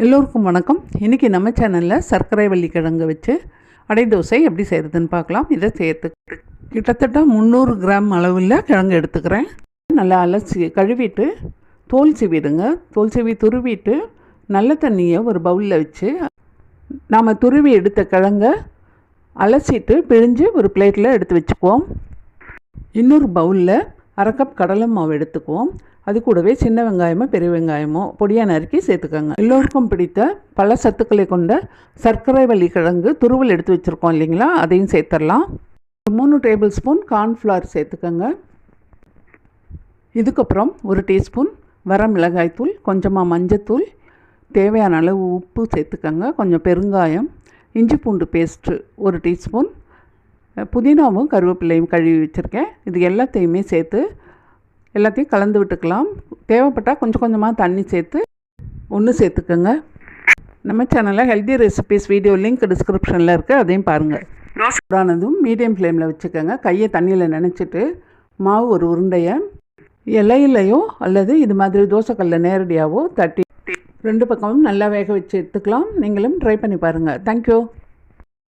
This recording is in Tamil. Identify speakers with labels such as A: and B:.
A: எல்லோருக்கும் வணக்கம். இன்றைக்கி நம்ம சேனலில் சர்க்கரை வள்ளி கிழங்கு வச்சு அடை தோசை எப்படி செய்கிறதுன்னு பார்க்கலாம். இதை சேர்த்துக்கிட்டு கிட்டத்தட்ட 300 கிராம் அளவில் கிழங்கு எடுத்துக்கிறேன். நல்லா அலசி கழுவிட்டு தோல் சீவிடுங்க. தோல் சீவி துருவிட்டு நல்ல தண்ணியை ஒரு பவுலில் வச்சு நாம் துருவி எடுத்த கிழங்கை அலசிட்டு பிழிஞ்சு ஒரு பிளேட்டில் எடுத்து வச்சுக்குவோம். இன்னொரு பவுலில் 1/2 கப் கடலை மாவு எடுத்துக்குவோம். அது கூடவே சின்ன வெங்காயமோ பெரிய வெங்காயமோ பொடியாக நறுக்கி சேர்த்துக்கோங்க. எல்லோருக்கும் பிடித்த பல சத்துக்களை கொண்ட சர்க்கரை வள்ளி கிழங்கு துருவல் எடுத்து வச்சுருக்கோம் இல்லைங்களா, அதையும் சேர்த்துடலாம். 3 டேபிள் ஸ்பூன் கார்ன்ஃப்ளவர் சேர்த்துக்கோங்க. இதுக்கப்புறம் 1 டீஸ்பூன் வர மிளகாய்த்தூள், கொஞ்சமாக மஞ்சத்தூள், தேவையான அளவு உப்பு சேர்த்துக்கோங்க, கொஞ்சம் பெருங்காயம், இஞ்சி பூண்டு பேஸ்ட்டு 1 டீஸ்பூன், புதினாவும் கருவேப்பிலையும் கழுவி வச்சுருக்கேன். இது எல்லாத்தையுமே சேர்த்து எல்லாத்தையும் கலந்து விட்டுக்கலாம். தேவைப்பட்டால் கொஞ்சம் கொஞ்சமாக தண்ணி சேர்த்து சேர்த்துக்கோங்க. நம்ம சேனலில் ஹெல்தி ரெசிபீஸ் வீடியோ லிங்க் டிஸ்கிரிப்ஷனில் இருக்குது, அதையும் பாருங்கள். சூடானதும் மீடியம் ஃப்ளேமில் வச்சுக்கோங்க. கையை தண்ணியில் நனைச்சிட்டு மாவு ஒரு உருண்டையை இலையிலையோ அல்லது இது மாதிரி தோசைக்கல்ல நேரடியாகவோ தட்டி 2 பக்கமும் நல்லா வேக வச்சு எடுத்துக்கலாம். நீங்களும் ட்ரை பண்ணி பாருங்கள். தேங்க்யூ.